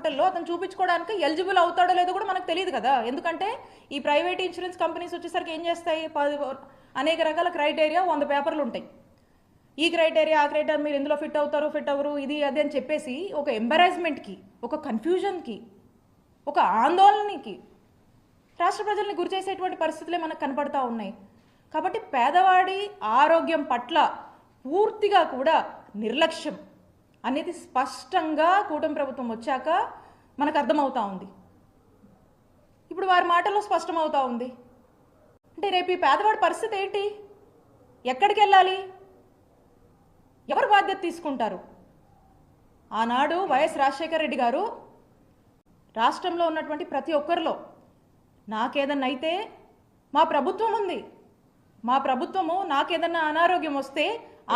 హాస్పిటల్లో అతను చూపించుకోవడానికి ఎలిజిబుల్ అవుతాడో లేదో కూడా మనకు తెలియదు కదా. ఎందుకంటే ఈ ప్రైవేట్ ఇన్సూరెన్స్ కంపెనీస్ వచ్చేసరికి ఏం చేస్తాయి, అనేక రకాల క్రైటీరియా 100 పేపర్లు ఉంటాయి. ఈ క్రైటీరియా ఆ క్రైటీరియా మీరు ఇందులో ఫిట్ అవుతారు ఫిట్ అవ్వరు ఇది అది అని చెప్పేసి ఒక ఎంబరాస్మెంట్కి, ఒక కన్ఫ్యూజన్కి, ఒక ఆందోళనకి రాష్ట్ర ప్రజల్ని గురి చేసేటువంటి పరిస్థితులే మనకు కనపడతా ఉన్నాయి. కాబట్టి పేదవాడి ఆరోగ్యం పట్ల పూర్తిగా కూడా నిర్లక్ష్యం అనేది స్పష్టంగా కూటమి ప్రభుత్వం వచ్చాక మనకు అర్థమవుతా ఉంది. ఇప్పుడు వారి మాటల్లో స్పష్టమవుతా ఉంది. అంటే రేపు ఈ పేదవాడి పరిస్థితి ఏంటి, ఎక్కడికి వెళ్ళాలి, ఎవరు బాధ్యత తీసుకుంటారు? ఆనాడు వైఎస్ రాజశేఖర రెడ్డి గారు రాష్ట్రంలో ఉన్నటువంటి ప్రతి ఒక్కరిలో నాకేదన్నా అయితే మా ప్రభుత్వం ఉంది, మా ప్రభుత్వము నాకేదన్నా అనారోగ్యం వస్తే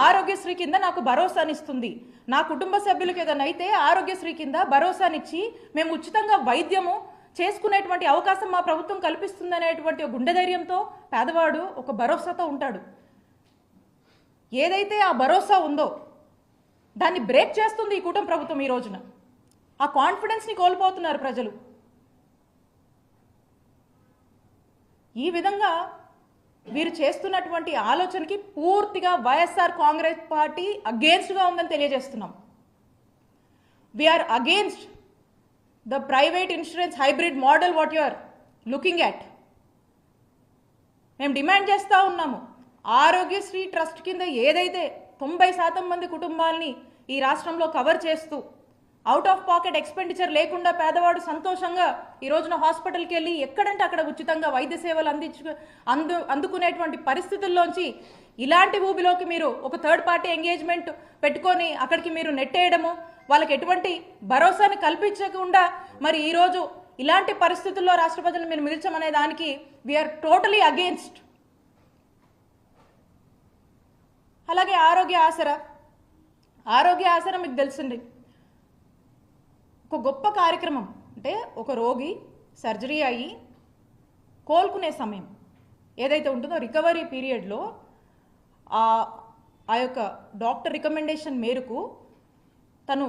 ఆరోగ్యశ్రీ కింద నాకు భరోసానిస్తుంది, నా కుటుంబ సభ్యులకు ఏదైనా అయితే ఆరోగ్యశ్రీ కింద భరోసానిచ్చి మేము ఉచితంగా వైద్యము చేసుకునేటువంటి అవకాశం మా ప్రభుత్వం కల్పిస్తుంది అనేటువంటి గుండె ధైర్యంతో పేదవాడు ఒక భరోసాతో ఉంటాడు. ఏదైతే ఆ భరోసా ఉందో దాన్ని బ్రేక్ చేస్తుంది ఈ కూటమి ప్రభుత్వం. ఈ రోజున ఆ కాన్ఫిడెన్స్ని కోల్పోతున్నారు ప్రజలు. ఈ విధంగా వీరు చేస్తున్నటువంటి ఆలోచనకి పూర్తిగా వైఎస్ఆర్ కాంగ్రెస్ పార్టీ అగేన్స్ట్గా ఉందని తెలియజేస్తున్నాం. We are against the private insurance hybrid model what you are looking at. మేము డిమాండ్ చేస్తూ ఉన్నాము, ఆరోగ్యశ్రీ ట్రస్ట్ కింద ఏదైతే 90% మంది కుటుంబాలని ఈ రాష్ట్రంలో కవర్ చేస్తూ అవుట్ ఆఫ్ పాకెట్ ఎక్స్పెండిచర్ లేకుండా పేదవాడు సంతోషంగా ఈ రోజున హాస్పిటల్కి వెళ్ళి ఎక్కడంటే అక్కడ ఉచితంగా వైద్య సేవలు అందుకునేటువంటి పరిస్థితుల్లోంచి ఇలాంటి ఊబిలోకి మీరు ఒక థర్డ్ పార్టీ ఎంగేజ్మెంట్ పెట్టుకొని అక్కడికి మీరు నెట్టేయడము, వాళ్ళకి ఎటువంటి భరోసాని కల్పించకుండా మరి ఈరోజు ఇలాంటి పరిస్థితుల్లో రాష్ట్ర ప్రజలను మీరు మిగిల్చమనే దానికి వీఆర్ టోటలీ అగేన్స్ట్. అలాగే ఆరోగ్య ఆసరా మీకు తెలిసింది ఒక గొప్ప కార్యక్రమం. అంటే ఒక రోగి సర్జరీ అయ్యి కోలుకునే సమయం ఏదైతే ఉంటుందో రికవరీ పీరియడ్లో ఆ యొక్క డాక్టర్ రికమెండేషన్ మేరకు తను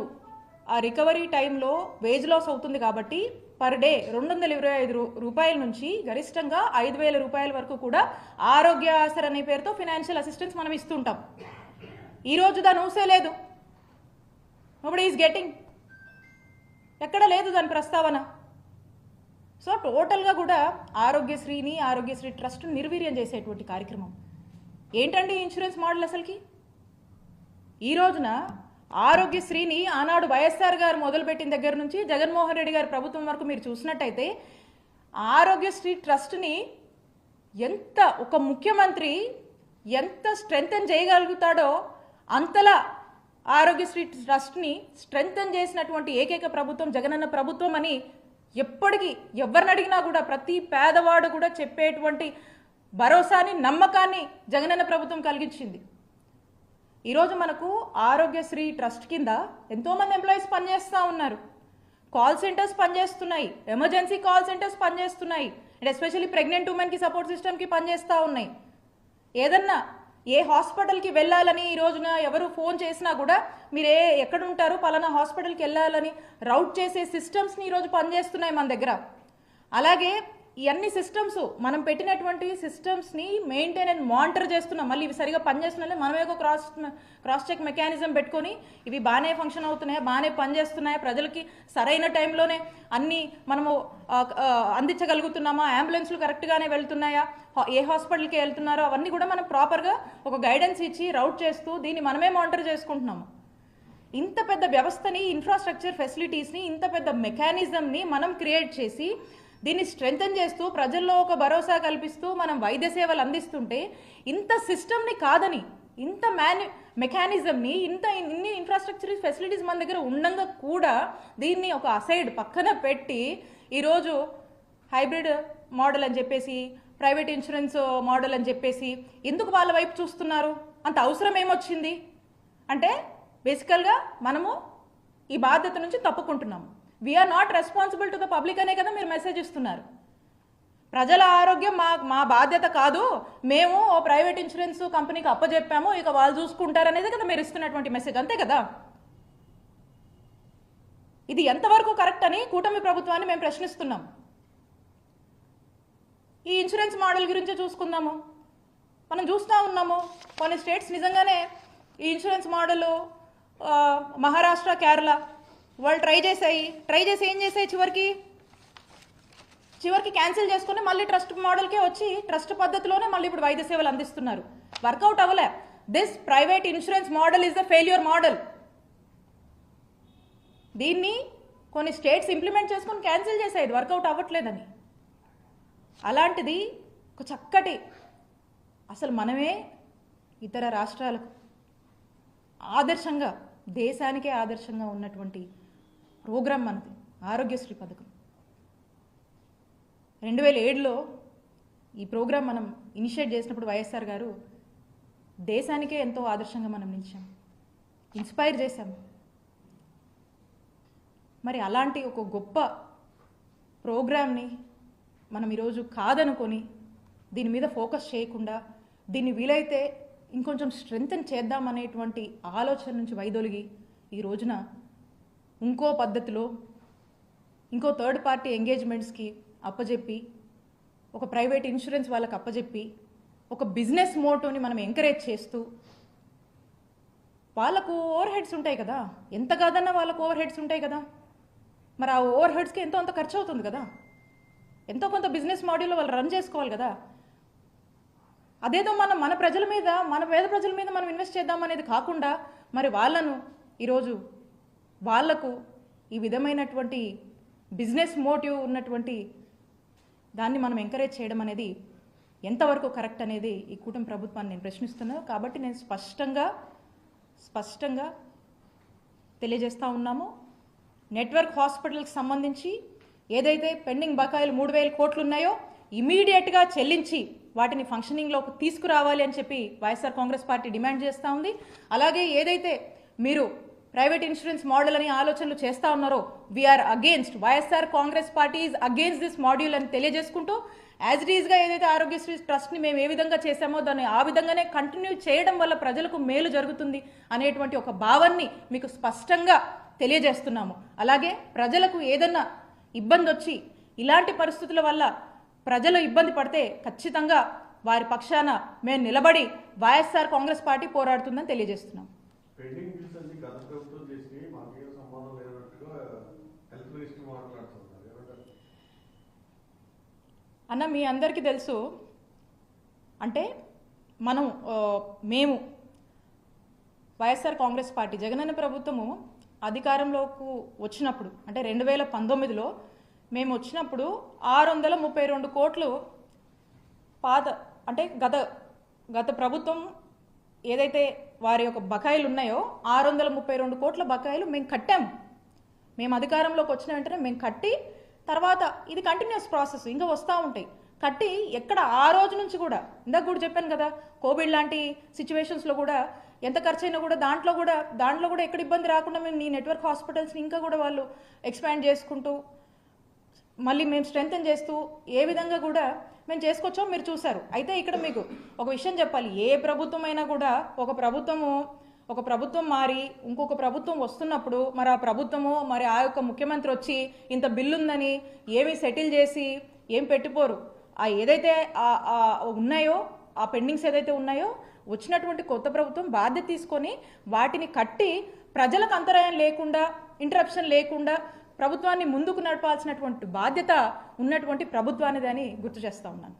ఆ రికవరీ టైంలో వేజ్ లాస్ అవుతుంది కాబట్టి పర్ డే 225 రూపాయల నుంచి గరిష్టంగా 5,000 రూపాయల వరకు కూడా ఆరోగ్య ఆసరా అనే పేరుతో ఫినాన్షియల్ అసిస్టెన్స్ మనం ఇస్తుంటాం. ఈరోజు దాని ఊసే లేదు. నోబడీ ఈజ్ గెటింగ్, ఎక్కడ లేదు దాని ప్రస్తావన. సో టోటల్గా కూడా ఆరోగ్యశ్రీ ట్రస్ట్ నిర్వీర్యం చేసేటువంటి కార్యక్రమం ఏంటండి ఇన్సూరెన్స్ మోడల్ అసలుకి? ఈ రోజున ఆరోగ్యశ్రీని ఆనాడు వైఎస్ఆర్ గారు మొదలుపెట్టిన దగ్గర నుంచి జగన్మోహన్ రెడ్డి గారి ప్రభుత్వం వరకు మీరు చూసినట్టయితే ఆరోగ్యశ్రీ ట్రస్ట్ని ఎంత ఒక ముఖ్యమంత్రి ఎంత స్ట్రెంగ్తన్ చేయగలుగుతాడో అంతలా ఆరోగ్యశ్రీ ట్రస్ట్ని స్ట్రెంగ్తన్ చేసినటువంటి ఏకైక ప్రభుత్వం జగనన్న ప్రభుత్వం అని ఎప్పటికీ ఎవరిని అడిగినా కూడా ప్రతి పేదవాడు కూడా చెప్పేటువంటి భరోసాని నమ్మకాన్ని జగనన్న ప్రభుత్వం కలిగించింది. ఈరోజు మనకు ఆరోగ్యశ్రీ ట్రస్ట్ కింద ఎంతోమంది ఎంప్లాయీస్ పనిచేస్తూ ఉన్నారు. కాల్ సెంటర్స్ పనిచేస్తున్నాయి, ఎమర్జెన్సీ కాల్ సెంటర్స్ పనిచేస్తున్నాయి, అండ్ ఎస్పెషల్లీ ప్రెగ్నెంట్ ఉమెన్కి సపోర్ట్ సిస్టమ్కి పనిచేస్తూ ఉన్నాయి. ఏదన్నా ఏ హాస్పిటల్కి వెళ్ళాలని ఈ రోజున ఎవరు ఫోన్ చేసినా కూడా మీరు ఎక్కడ ఉంటారు పలానా హాస్పిటల్కి వెళ్ళాలని రౌట్ చేసే సిస్టమ్స్ని ఈరోజు పనిచేస్తున్నాయి మన దగ్గర. అలాగే ఈ అన్ని సిస్టమ్స్ మనం పెట్టినటువంటి సిస్టమ్స్ని మెయింటైన్ అండ్ మానిటర్ చేస్తున్నాం. మళ్ళీ ఇవి సరిగా పనిచేస్తున్నాయి మనమే ఒక క్రాస్ చెక్ మెకానిజం పెట్టుకొని ఇవి బాగానే ఫంక్షన్ అవుతున్నాయా, బాగానే పనిచేస్తున్నాయా, ప్రజలకి సరైన టైంలోనే అన్నీ మనము అందించగలుగుతున్నామా, అంబులెన్స్లు కరెక్ట్గానే వెళ్తున్నాయా, ఏ హాస్పిటల్కి వెళ్తున్నారో అవన్నీ కూడా మనం ప్రాపర్గా ఒక గైడెన్స్ ఇచ్చి రౌట్ చేస్తూ దీన్ని మనమే మానిటర్ చేసుకుంటున్నాము. ఇంత పెద్ద వ్యవస్థని, ఇన్ఫ్రాస్ట్రక్చర్ ఫెసిలిటీస్ని, ఇంత పెద్ద మెకానిజంని మనం క్రియేట్ చేసి దీన్ని స్ట్రెంగ్తన్ చేస్తూ ప్రజల్లో ఒక భరోసా కల్పిస్తూ మనం వైద్య సేవలు అందిస్తుంటే ఇంత సిస్టమ్ని కాదని, ఇంత మెకానిజంని, ఇన్ని ఇన్ఫ్రాస్ట్రక్చర్ ఫెసిలిటీస్ మన దగ్గర ఉండగా కూడా దీన్ని ఒక అసైడ్ పక్కన పెట్టి ఈరోజు హైబ్రిడ్ మోడల్ అని చెప్పేసి, ప్రైవేట్ ఇన్సూరెన్స్ మోడల్ అని చెప్పేసి ఎందుకు వాళ్ళ వైపు చూస్తున్నారు? అంత అవసరం ఏమొచ్చింది అంటే బేసికల్గా మనము ఈ బాధ్యత నుంచి తప్పుకుంటున్నాము. We're not responsible to the public అనే కదా మీరు మెసేజ్ ఇస్తున్నారు. ప్రజల ఆరోగ్యం మా బాధ్యత కాదు, మేము ఓ ప్రైవేట్ ఇన్సూరెన్స్ కంపెనీకి అప్పచెప్పాము, ఇక వాళ్ళు చూసుకుంటారు అనేది కదా మీరు ఇస్తున్నటువంటి మెసేజ్, అంతే కదా? ఇది ఎంతవరకు కరెక్ట్ అని కూటమి ప్రభుత్వాన్ని మేము ప్రశ్నిస్తున్నాం. ఈ ఇన్సూరెన్స్ మోడల్ గురించే చూసుకుందాము. మనం చూస్తూ ఉన్నాము కొన్ని స్టేట్స్ నిజంగానే ఈ ఇన్సూరెన్స్ మోడల్ మహారాష్ట్ర, కేరళ వాళ్ళు ట్రై చేసి ఏం చేసాయి, చివరికి క్యాన్సిల్ చేసుకుని మళ్ళీ ట్రస్ట్ మోడల్కే వచ్చి ట్రస్ట్ పద్ధతిలోనే మళ్ళీ ఇప్పుడు వైద్య సేవలు అందిస్తున్నారు. వర్కౌట్ అవ్వలే. This private insurance model is the failure model. దీన్ని కొన్ని స్టేట్స్ ఇంప్లిమెంట్ చేసుకొని క్యాన్సిల్ చేసాయి, ఇది వర్కౌట్ అవ్వట్లేదని. అలాంటిది ఒక చక్కటి, అసలు మనమే ఇతర రాష్ట్రాలకు ఆదర్శంగా, దేశానికే ఆదర్శంగా ఉన్నటువంటి ప్రోగ్రాం మనది ఆరోగ్యశ్రీ పథకం. 2007లో ఈ ప్రోగ్రాం మనం ఇనిషియేట్ చేసినప్పుడు వైఎస్ఆర్ గారు దేశానికే ఎంతో ఆదర్శంగా మనం నిలిచాం, ఇన్స్పైర్ చేశాం. మరి అలాంటి ఒక గొప్ప ప్రోగ్రామ్ని మనం ఈరోజు కాదనుకొని దీని మీద ఫోకస్ చేయకుండా దీన్ని వీలైతే ఇంకొంచెం స్ట్రెంగ్తన్ చేద్దామనేటువంటి ఆలోచన నుంచి వైదొలిగి ఈ రోజున ఇంకో పద్ధతిలో ఇంకో థర్డ్ పార్టీ ఎంగేజ్మెంట్స్కి అప్పజెప్పి, ఒక ప్రైవేట్ ఇన్సూరెన్స్ వాళ్ళకి అప్పజెప్పి, ఒక బిజినెస్ మోటోని మనం ఎంకరేజ్ చేస్తూ, వాళ్ళకు ఓవర్ హెడ్స్ ఉంటాయి కదా, ఎంత కాదన్నా వాళ్ళకు ఓవర్ హెడ్స్ ఉంటాయి కదా, మరి ఆ ఓవర్ హెడ్స్కి ఎంతో అంత ఖర్చు అవుతుంది కదా, ఎంతో కొంత బిజినెస్ మోడల్లో వాళ్ళు రన్ చేసుకోవాలి కదా. అదేదో మన ప్రజల మీద, మన పేద ప్రజల మీద మనం ఇన్వెస్ట్ చేద్దాం అనేది కాకుండా మరి వాళ్ళను ఈరోజు వాళ్లకు ఈ విధమైనటువంటి బిజినెస్ మోటివ్ ఉన్నటువంటి దాన్ని మనం ఎంకరేజ్ చేయడం అనేది ఎంతవరకు కరెక్ట్ అనేది ఈ కూటమి ప్రభుత్వాన్ని నేను ప్రశ్నిస్తున్నాను. కాబట్టి నేను స్పష్టంగా తెలియజేస్తూ ఉన్నాము. నెట్వర్క్ హాస్పిటల్కి సంబంధించి ఏదైతే పెండింగ్ బకాయిలు 3,000 కోట్లు ఉన్నాయో ఇమీడియట్గా చెల్లించి వాటిని ఫంక్షనింగ్లోకి తీసుకురావాలి అని చెప్పి వైఎస్ఆర్ కాంగ్రెస్ పార్టీ డిమాండ్ చేస్తూ ఉంది. అలాగే ఏదైతే మీరు ప్రైవేట్ ఇన్సూరెన్స్ మోడల్ అని ఆలోచనలు చేస్తూ ఉన్నారో we are against, YSR Congress party is against this module అని తెలియజేసుకుంటూ, యాజ్ ఇట్ ఈస్గా ఏదైతే ఆరోగ్యశ్రీ ట్రస్ట్ని మేము ఏ విధంగా చేశామో దాన్ని ఆ విధంగానే కంటిన్యూ చేయడం వల్ల ప్రజలకు మేలు జరుగుతుంది అనేటువంటి ఒక భావాన్ని మీకు స్పష్టంగా తెలియజేస్తున్నాము. అలాగే ప్రజలకు ఏదన్నా ఇబ్బంది వచ్చి ఇలాంటి పరిస్థితుల వల్ల ప్రజలు ఇబ్బంది పడితే ఖచ్చితంగా వారి పక్షాన మేము నిలబడి వైఎస్ఆర్ కాంగ్రెస్ పార్టీ పోరాడుతుందని తెలియజేస్తున్నాం. అన్న మీ అందరికీ తెలుసు, అంటే మేము వైఎస్ఆర్ కాంగ్రెస్ పార్టీ జగనన్న ప్రభుత్వము అధికారంలోకి వచ్చినప్పుడు, అంటే 2019లో మేము వచ్చినప్పుడు 632 కోట్లు అంటే గత ప్రభుత్వం ఏదైతే వారి యొక్క బకాయిలు ఉన్నాయో 632 కోట్ల బకాయిలు మేము కట్టాము. మేము అధికారంలోకి వచ్చిన వెంటనే మేము కట్టి, తర్వాత ఇది కంటిన్యూస్ ప్రాసెస్ ఇంకా వస్తూ ఉంటాయి. కట్టి ఎక్కడ ఆ రోజు నుంచి కూడా, ఇందాక కూడా చెప్పాను కదా, కోవిడ్ లాంటి సిచ్యువేషన్స్లో కూడా ఎంత ఖర్చు అయినా కూడా దాంట్లో కూడా ఎక్కడ ఇబ్బంది రాకుండా మేము ఈ నెట్వర్క్ హాస్పిటల్స్ని ఇంకా కూడా వాళ్ళు ఎక్స్పాండ్ చేసుకుంటూ మళ్ళీ మేము స్ట్రెంగ్తన్ చేస్తూ ఏ విధంగా కూడా మేము చేసుకొచ్చామో మీరు చూసారు. అయితే ఇక్కడ మీకు ఒక విషయం చెప్పాలి, ఏ ప్రభుత్వం అయినా కూడా ఒక ప్రభుత్వం మారి ఇంకొక ప్రభుత్వం వస్తున్నప్పుడు మరి ఆ ప్రభుత్వము మరి ఆ యొక్క ముఖ్యమంత్రి వచ్చి ఇంత బిల్లు ఉందని ఏమి సెటిల్ చేసి ఏం పెట్టిపోరు. ఆ ఏదైతే ఉన్నాయో ఆ పెండింగ్స్ ఏదైతే ఉన్నాయో వచ్చినటువంటి కొత్త ప్రభుత్వం బాధ్యత తీసుకొని వాటిని కట్టి ప్రజలకు అంతరాయం లేకుండా, ఇంటరప్షన్ లేకుండా ప్రభుత్వాన్ని ముందుకు నడపాల్సినటువంటి బాధ్యత ఉన్నటువంటి ప్రభుత్వానిదని గుర్తు చేస్తా ఉన్నాను.